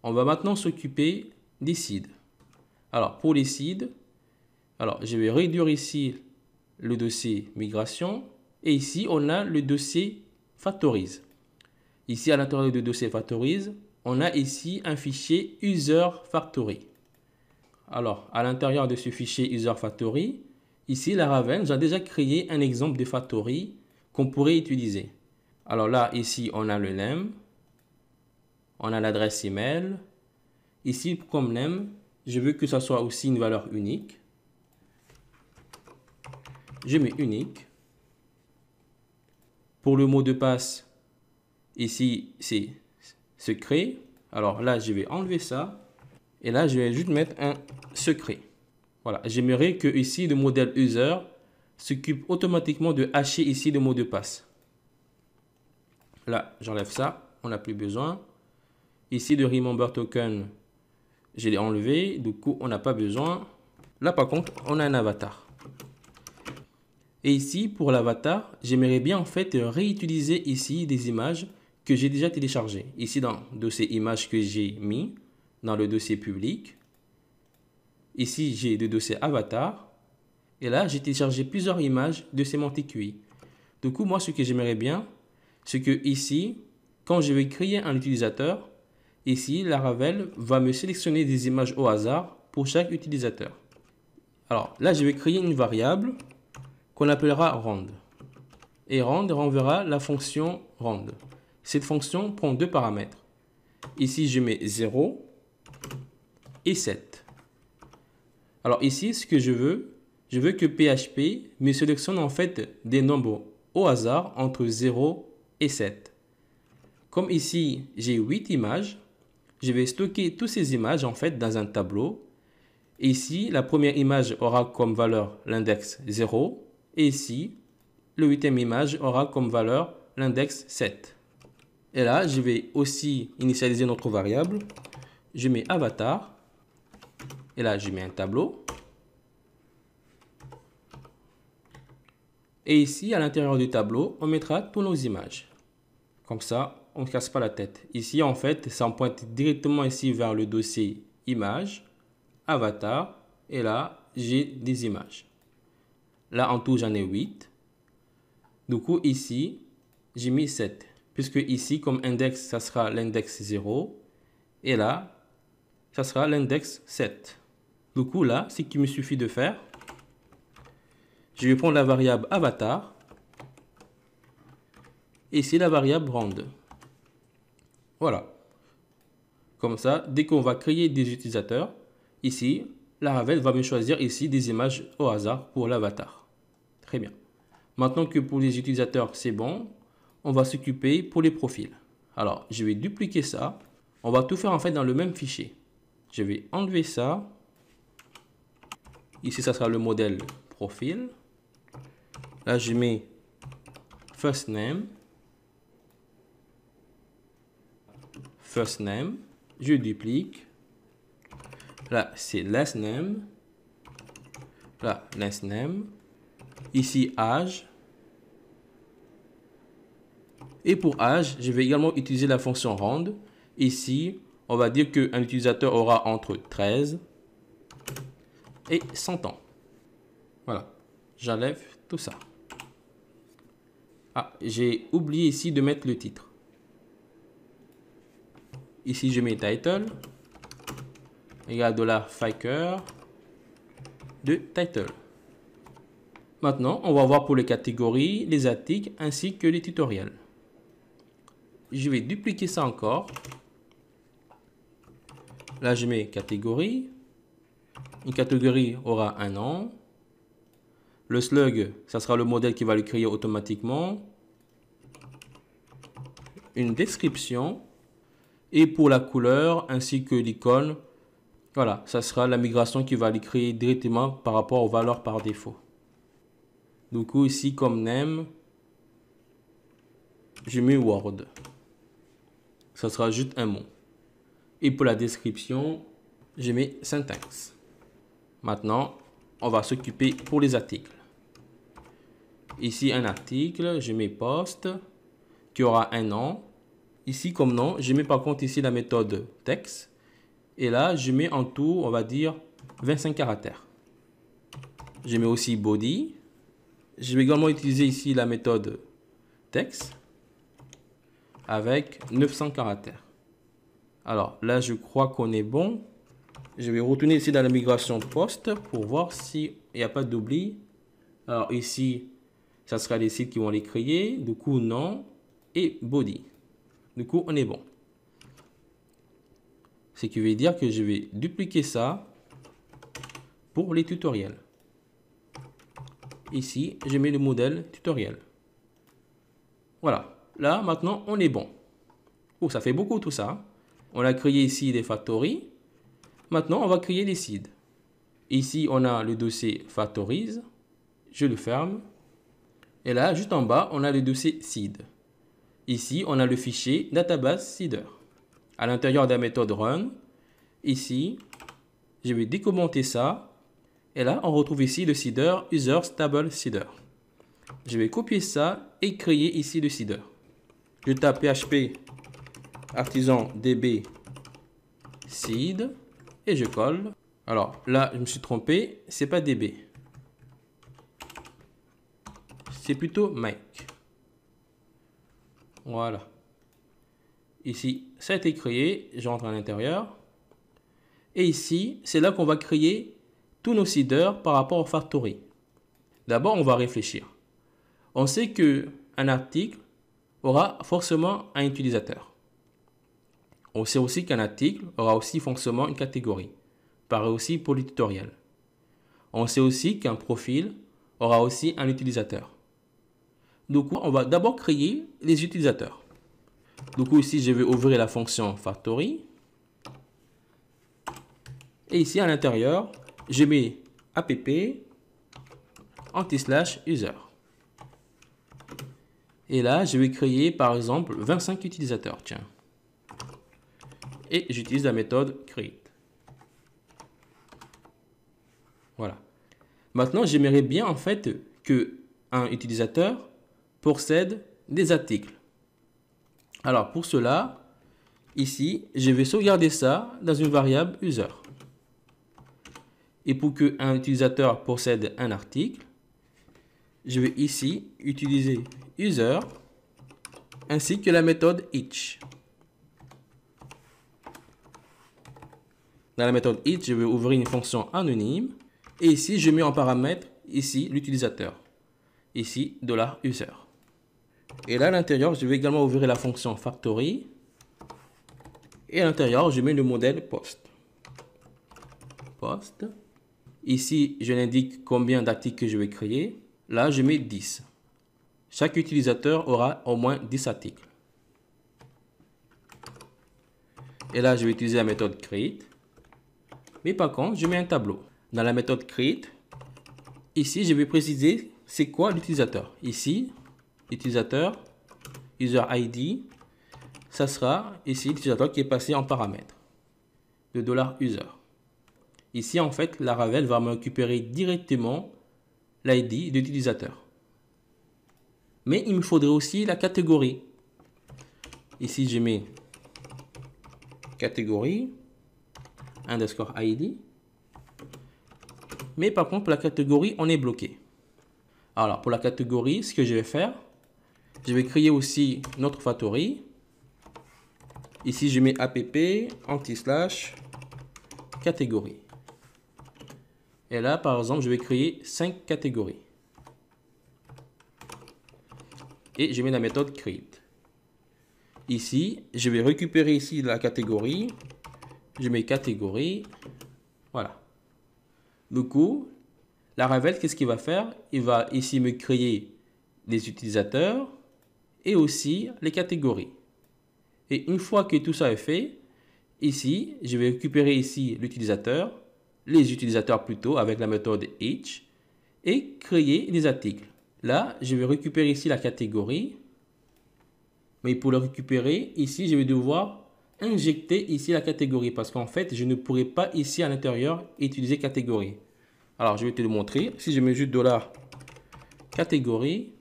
on va maintenant s'occuper des seeds. Alors, pour les seeds, je vais réduire ici le dossier migration. Et ici, on a le dossier factories. Ici, à l'intérieur du dossier factories, on a ici un fichier user factory. Alors, à l'intérieur de ce fichier user factory, ici, Laravel, j'ai déjà créé un exemple de factory qu'on pourrait utiliser. Alors là, ici, on a le name, on a l'adresse email. Ici, comme name, je veux que ça soit aussi une valeur unique. Je mets unique. Pour le mot de passe, ici, c'est secret. Alors là, je vais enlever ça. Et là, je vais juste mettre un secret. Voilà, j'aimerais que ici, le modèle user s'occupe automatiquement de hacher ici le mot de passe. Là, j'enlève ça, on n'a plus besoin. Ici, de remember token, je l'ai enlevé, du coup, on n'a pas besoin. Là, par contre, on a un avatar. Et ici, pour l'avatar, j'aimerais bien en fait réutiliser ici des images que j'ai déjà téléchargées. Ici, dans le dossier images que j'ai mis, dans le dossier public. Ici, j'ai le dossier avatar. Et là, j'ai téléchargé plusieurs images de Semantic UI. Du coup, moi, ce que j'aimerais bien, c'est que ici, quand je vais créer un utilisateur, ici, Laravel va me sélectionner des images au hasard pour chaque utilisateur. Alors là, je vais créer une variable qu'on appellera rand. Et rand renverra la fonction rand. Cette fonction prend deux paramètres. Ici, je mets 0 et 7. Alors ici, ce que je veux que PHP me sélectionne en fait des nombres au hasard entre 0 et 7. Comme ici, j'ai 8 images, je vais stocker toutes ces images en fait dans un tableau. Et ici, la première image aura comme valeur l'index 0. Et ici, le huitième image aura comme valeur l'index 7. Et là, je vais aussi initialiser notre variable. Je mets avatar. Et là, je mets un tableau. Et ici, à l'intérieur du tableau, on mettra toutes nos images. Comme ça, on ne casse pas la tête. Ici, en fait, ça me pointe directement ici vers le dossier images, avatar. Et là, j'ai des images. Là, en tout, j'en ai 8. Du coup, ici, j'ai mis 7. Puisque ici, comme index, ça sera l'index 0. Et là, ça sera l'index 7. Du coup, là, ce qu'il me suffit de faire, je vais prendre la variable avatar. Et ici, la variable rand. Voilà. Comme ça, dès qu'on va créer des utilisateurs, ici, Laravel va me choisir ici des images au hasard pour l'avatar. Très bien. Maintenant que pour les utilisateurs, c'est bon, on va s'occuper pour les profils. Alors, je vais dupliquer ça. On va tout faire en fait dans le même fichier. Je vais enlever ça. Ici, ça sera le modèle profil. Là, je mets first name. First name. Je duplique. Là, c'est last name. Là, last name. Ici, âge. Et pour âge, je vais également utiliser la fonction rand. Ici, on va dire qu'un utilisateur aura entre 13 et 100 ans. Voilà. J'enlève tout ça. Ah, j'ai oublié ici de mettre le titre. Ici, je mets title égale $Fiker de title. Maintenant, on va voir pour les catégories, les articles ainsi que les tutoriels. Je vais dupliquer ça encore. Là, je mets catégorie. Une catégorie aura un nom. Le slug, ça sera le modèle qui va le créer automatiquement. Une description. Et pour la couleur ainsi que l'icône, voilà, ça sera la migration qui va les créer directement par rapport aux valeurs par défaut. Du coup, ici, comme name, je mets Word. Ça sera juste un mot. Et pour la description, je mets syntaxe. Maintenant, on va s'occuper pour les articles. Ici, un article, je mets post, qui aura un nom. Ici, comme nom, je mets par contre ici la méthode text. Et là, je mets en tout, on va dire, 25 caractères. Je mets aussi body. Je vais également utiliser ici la méthode text avec 900 caractères. Alors là, je crois qu'on est bon. Je vais retourner ici dans la migration post pour voir s'il n'y a pas d'oubli. Alors ici, ça sera les sites qui vont les créer. Du coup, non. Et body. Du coup, on est bon. Ce qui veut dire que je vais dupliquer ça pour les tutoriels. Ici, je mets le modèle tutoriel. Voilà. Là, maintenant, on est bon. Oh, ça fait beaucoup tout ça. On a créé ici des factories. Maintenant, on va créer des seeds. Ici, on a le dossier factories. Je le ferme. Et là, juste en bas, on a le dossier seed. Ici, on a le fichier database seeder. À l'intérieur de la méthode run, ici, je vais décommenter ça. Et là, on retrouve ici le seeder user stable seeder. Je vais copier ça et créer ici le seeder. Je tape php artisan db seed et je colle. Alors là, je me suis trompé, c'est pas db. C'est plutôt make. Voilà. Ici, ça a été créé. Je rentre à l'intérieur. Et ici, c'est là qu'on va créer tous nos seeders par rapport au factory. D'abord, on va réfléchir. On sait qu'un article aura forcément un utilisateur. On sait aussi qu'un article aura aussi forcément une catégorie. Pareil aussi pour le tutoriel. On sait aussi qu'un profil aura aussi un utilisateur. Du coup, on va d'abord créer les utilisateurs. Du coup, ici, je vais ouvrir la fonction factory. Et ici, à l'intérieur, je mets app /user. Et là, je vais créer, par exemple, 25 utilisateurs. Tiens. Et j'utilise la méthode create. Voilà. Maintenant, j'aimerais bien, en fait, qu'un utilisateur possède des articles. Alors, pour cela, ici, je vais sauvegarder ça dans une variable user. Et pour qu'un utilisateur possède un article, je vais ici utiliser user ainsi que la méthode each. Dans la méthode each, je vais ouvrir une fonction anonyme. Et ici, je mets en paramètre ici l'utilisateur. Ici, $user. Et là, à l'intérieur, je vais également ouvrir la fonction factory. Et à l'intérieur, je mets le modèle post. Post. Ici, je l'indique combien d'articles que je vais créer. Là, je mets 10. Chaque utilisateur aura au moins 10 articles. Et là, je vais utiliser la méthode create. Mais par contre, je mets un tableau. Dans la méthode create, ici, je vais préciser c'est quoi l'utilisateur. Ici, utilisateur, user ID, ça sera ici l'utilisateur qui est passé en paramètre. Le $user. Ici, en fait, la Laravel va me récupérer directement l'ID de l'utilisateur. Mais il me faudrait aussi la catégorie. Ici, je mets catégorie underscore ID. Mais par contre, pour la catégorie, on est bloqué. Alors, pour la catégorie, ce que je vais faire, je vais créer aussi notre factory. Ici, je mets app // catégorie. Et là, par exemple, je vais créer 5 catégories. Et je mets la méthode create. Ici, je vais récupérer ici la catégorie. Je mets catégorie. Voilà. Du coup, Laravel, qu'est-ce qu'il va faire? Il va ici me créer les utilisateurs et aussi les catégories. Et une fois que tout ça est fait, ici, je vais récupérer ici l'utilisateur, les utilisateurs plutôt avec la méthode each et créer des articles. Là, je vais récupérer ici la catégorie. Mais pour le récupérer, ici, je vais devoir injecter ici la catégorie parce qu'en fait, je ne pourrai pas ici à l'intérieur utiliser catégorie. Alors, je vais te le montrer. Si je mets juste $catégorie,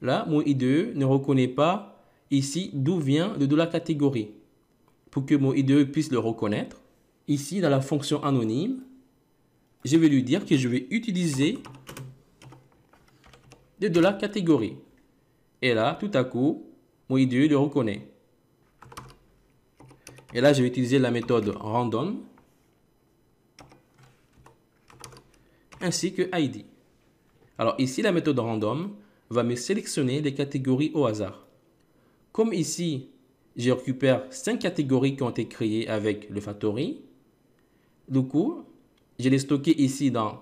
là, mon IDE ne reconnaît pas ici d'où vient le $catégorie. Pour que mon IDE puisse le reconnaître, ici, dans la fonction anonyme, je vais lui dire que je vais utiliser de la catégorie. Et là, tout à coup, mon IDE le reconnaît. Et là, je vais utiliser la méthode random ainsi que ID. Alors ici, la méthode random va me sélectionner des catégories au hasard. Comme ici, je récupère 5 catégories qui ont été créées avec le factory. Du coup, je les stocké ici dans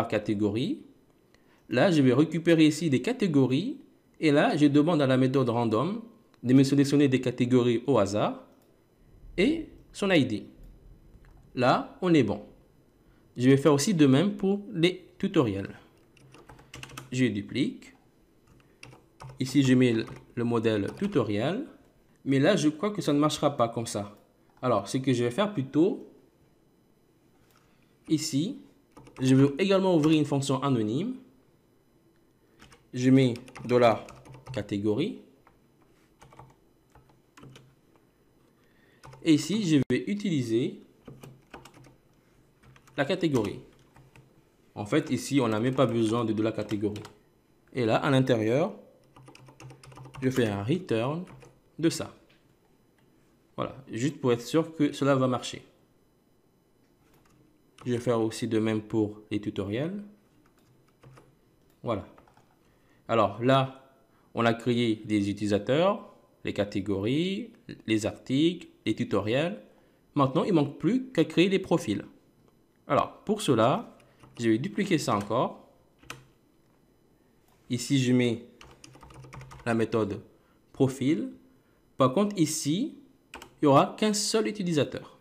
$catégorie. Là, je vais récupérer ici des catégories. Et là, je demande à la méthode random de me sélectionner des catégories au hasard et son ID. Là, on est bon. Je vais faire aussi de même pour les tutoriels. Je duplique. Ici, je mets le modèle tutoriel. Mais là, je crois que ça ne marchera pas comme ça. Alors, ce que je vais faire plutôt, ici, je vais également ouvrir une fonction anonyme. Je mets $catégorie. Et ici, je vais utiliser la catégorie. En fait, ici, on n'a même pas besoin de $catégorie. Et là, à l'intérieur, je fais un return de ça. Voilà, juste pour être sûr que cela va marcher. Je vais faire aussi de même pour les tutoriels. Voilà. Alors là, on a créé des utilisateurs, les catégories, les articles, les tutoriels. Maintenant, il ne manque plus qu'à créer les profils. Alors, pour cela, je vais dupliquer ça encore. Ici, je mets la méthode profil. Par contre, ici, il n'y aura qu'un seul utilisateur.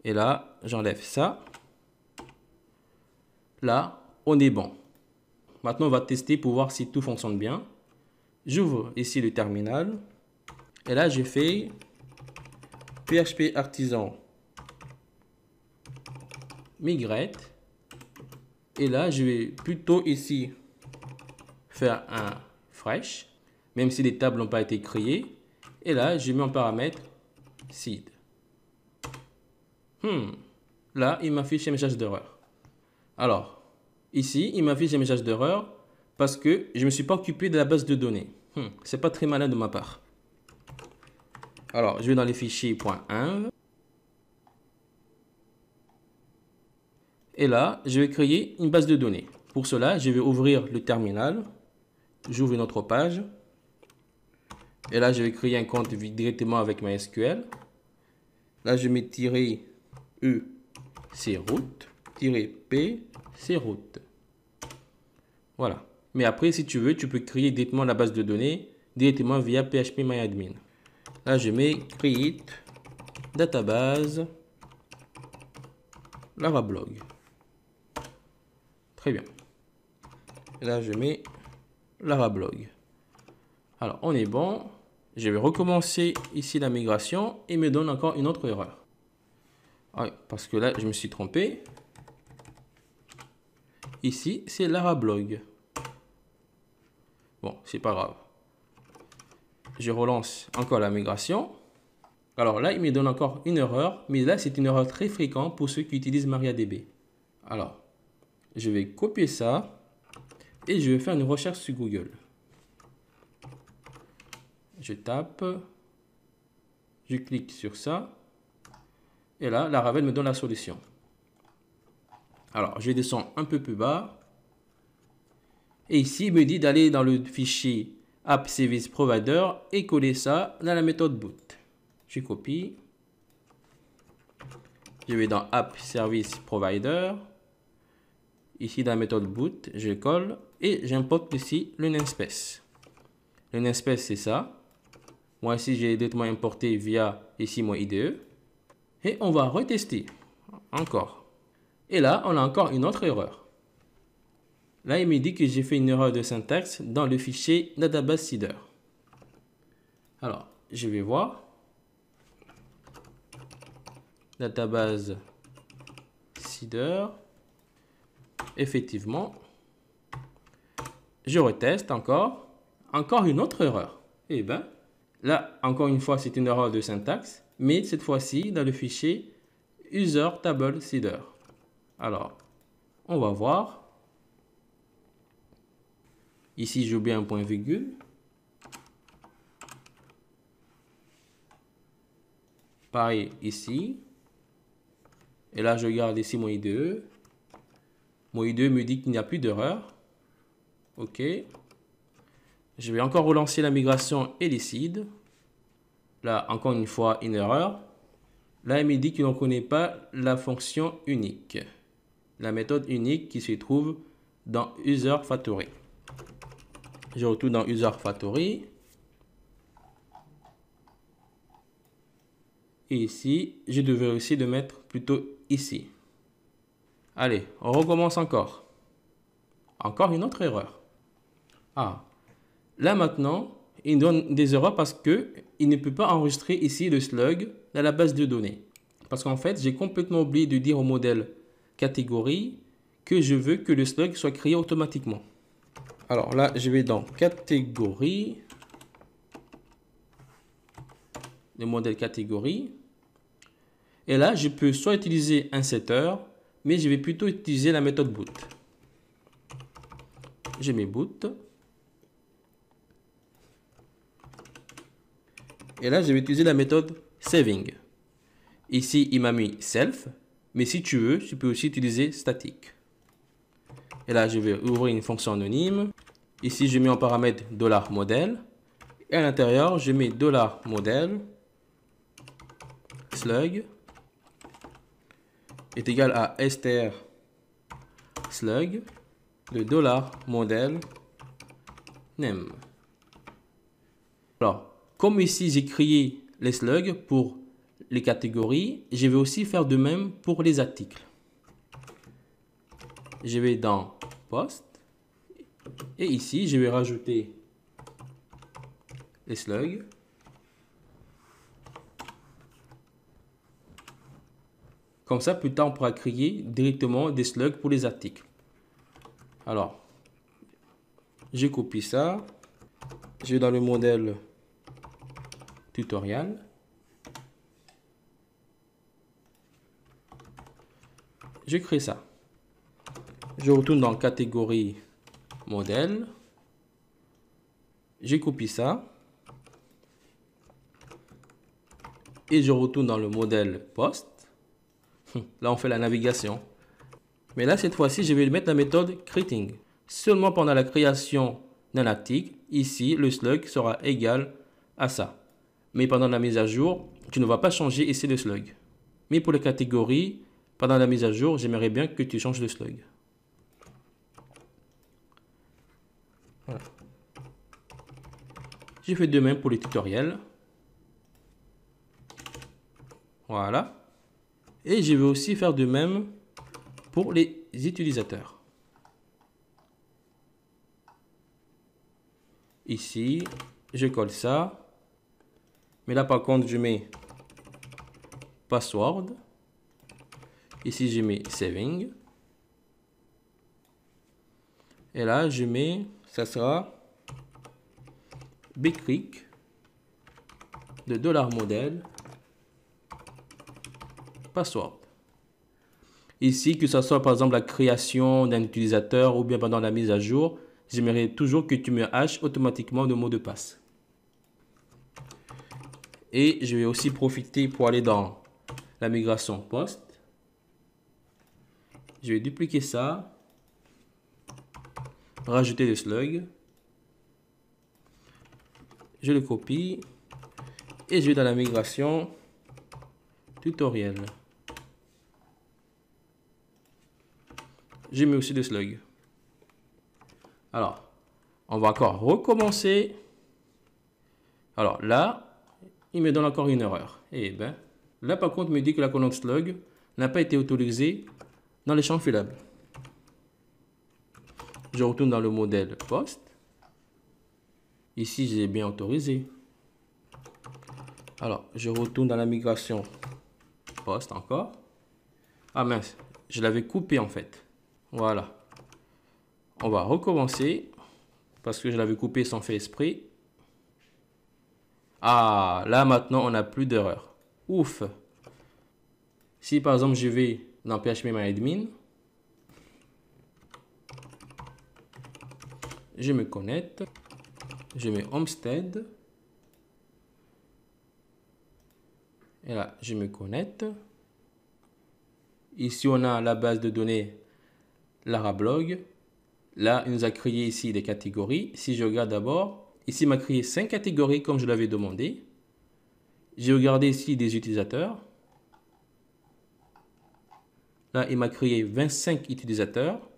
Et là, j'enlève ça. Là, on est bon. Maintenant, on va tester pour voir si tout fonctionne bien. J'ouvre ici le terminal. Et là, je fais PHP artisan migrate. Et là, je vais plutôt ici faire un fresh, même si les tables n'ont pas été créées. Et là, je mets en paramètre seed. Là, il m'affiche un message d'erreur. Alors, ici, il m'affiche un message d'erreur parce que je ne me suis pas occupé de la base de données. C'est pas très malin de ma part. Alors, je vais dans les fichiers .env. Et là, je vais créer une base de données. Pour cela, je vais ouvrir le terminal. J'ouvre une autre page. Et là, je vais créer un compte directement avec MySQL. Là, je mets -e, c'est route, -p, c'est route. Voilà. Mais après, si tu veux, tu peux créer directement la base de données directement via phpMyAdmin. Là, je mets create database Larablog. Très bien. Et là, je mets Larablog. Alors, on est bon. Je vais recommencer ici la migration et il me donne encore une autre erreur. Ah, parce que là, je me suis trompé. Ici, c'est Larablog. Bon, c'est pas grave. Je relance encore la migration. Alors là, il me donne encore une erreur, mais là, c'est une erreur très fréquente pour ceux qui utilisent MariaDB. Alors, je vais copier ça et je vais faire une recherche sur Google. Je tape, je clique sur ça, et là, Laravel me donne la solution. Alors, je descends un peu plus bas, et ici, il me dit d'aller dans le fichier App Service Provider et coller ça dans la méthode boot. Je copie, je vais dans App Service Provider, ici dans la méthode boot, je colle, et j'importe ici le namespace. Le namespace, c'est ça. Moi ici, j'ai directement importé via ici mon IDE. Et on va retester. Encore. Et là, on a encore une autre erreur. Là, il me dit que j'ai fait une erreur de syntaxe dans le fichier database seeder. Alors, je vais voir. Database seeder. Effectivement. Je reteste encore. Encore une autre erreur. Eh bien, là, encore une fois, c'est une erreur de syntaxe, mais cette fois-ci, dans le fichier user table seeder. Alors, on va voir. Ici, j'ai oublié un point virgule. Pareil ici. Et là, je garde ici mon IDE. Mon IDE me dit qu'il n'y a plus d'erreur. OK. Je vais encore relancer la migration et décide. Là, encore une fois, une erreur. Là, il me dit qu'il ne connaît pas la fonction unique. La méthode unique qui se trouve dans user factory. Je retourne dans user factory. Et ici, je devrais aussi le mettre plutôt ici. Allez, on recommence encore. Encore une autre erreur. Ah, là maintenant, il donne des erreurs parce que il ne peut pas enregistrer ici le slug dans la base de données. Parce qu'en fait, j'ai complètement oublié de dire au modèle catégorie que je veux que le slug soit créé automatiquement. Alors là, je vais dans catégorie, le modèle catégorie. Et là, je peux soit utiliser un setter, mais je vais plutôt utiliser la méthode boot. Je mets boot. Et là, je vais utiliser la méthode saving. Ici, il m'a mis self, mais si tu veux, tu peux aussi utiliser static. Et là, je vais ouvrir une fonction anonyme. Ici, je mets en paramètre $modèle. Et à l'intérieur, je mets $modèle slug est égal à str slug de $modèle name. Alors, comme ici, j'ai créé les slugs pour les catégories, je vais aussi faire de même pour les articles. Je vais dans post et ici, je vais rajouter les slugs. Comme ça, plus tard, on pourra créer directement des slugs pour les articles. Alors, je copie ça. Je vais dans le modèle tutoriel. Je crée ça. Je retourne dans catégorie modèle. Je copie ça. Et je retourne dans le modèle post. Là, on fait la navigation. Mais là, cette fois-ci, je vais mettre la méthode creating. Seulement pendant la création d'un article, ici, le slug sera égal à ça. Mais pendant la mise à jour, tu ne vas pas changer ici le slug. Mais pour les catégories, pendant la mise à jour, j'aimerais bien que tu changes le slug. Voilà. J'ai fait de même pour les tutoriels. Voilà. Et je vais aussi faire de même pour les utilisateurs. Ici, je colle ça. Mais là, par contre, je mets password. Ici, je mets saving. Et là, je mets, ça sera bclick de $modèle password. Ici, que ce soit par exemple la création d'un utilisateur ou bien pendant la mise à jour, j'aimerais toujours que tu me hashes automatiquement le mot de passe. Et je vais aussi profiter pour aller dans la migration post. Je vais dupliquer ça, rajouter le slug, je le copie et je vais dans la migration tutoriel. Je mets aussi le slug. Alors, on va encore recommencer. Alors là, il me donne encore une erreur. Et ben, là par contre, il me dit que la colonne slug n'a pas été autorisée dans les champs filables. Je retourne dans le modèle post. Ici, j'ai bien autorisé. Alors, je retourne dans la migration post encore. Ah mince, je l'avais coupé en fait. Voilà. On va recommencer parce que je l'avais coupé sans faire exprès. Ah, là maintenant, on n'a plus d'erreur. Ouf. Si par exemple je vais dans PHPMyAdmin, je me connecte, je mets Homestead, et là je me connecte. Ici on a la base de données Larablog. Là il nous a créé ici des catégories. Si je regarde d'abord, ici il m'a créé 5 catégories comme je l'avais demandé. J'ai regardé ici des utilisateurs. Là, il m'a créé 25 utilisateurs.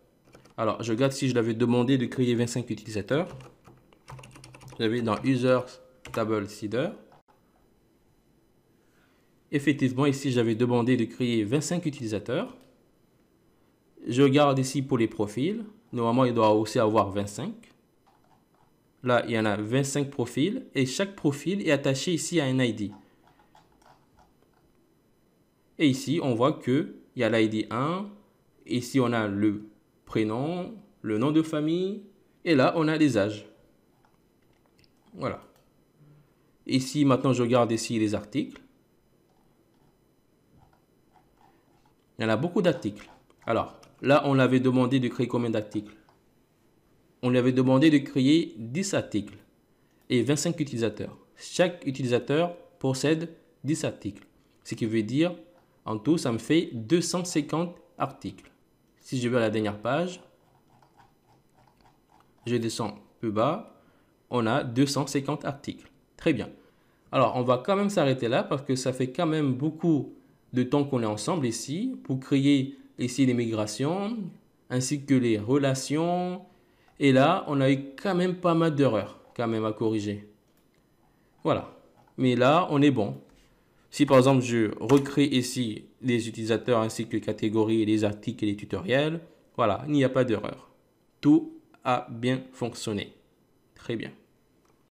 Alors, je regarde si je l'avais demandé de créer 25 utilisateurs. J'avais dans Users Table Seeder. Effectivement, ici, j'avais demandé de créer 25 utilisateurs. Je regarde ici pour les profils. Normalement, il doit aussi avoir 25. Là, il y en a 25 profils et chaque profil est attaché ici à un ID. Et ici, on voit qu'il y a l'ID 1. Ici, on a le prénom, le nom de famille. Et là, on a les âges. Voilà. Ici, maintenant, je regarde ici les articles. Il y en a beaucoup d'articles. Alors, là, on l'avait demandé de créer combien d'articles? On lui avait demandé de créer 10 articles et 25 utilisateurs. Chaque utilisateur possède 10 articles. Ce qui veut dire, en tout, ça me fait 250 articles. Si je vais à la dernière page, je descends plus bas, on a 250 articles. Très bien. Alors, on va quand même s'arrêter là parce que ça fait quand même beaucoup de temps qu'on est ensemble ici pour créer ici les migrations ainsi que les relations. Et là, on a eu quand même pas mal d'erreurs quand même à corriger. Voilà. Mais là, on est bon. Si par exemple, je recrée ici les utilisateurs ainsi que les catégories, les articles et les tutoriels, voilà, il n'y a pas d'erreur. Tout a bien fonctionné. Très bien.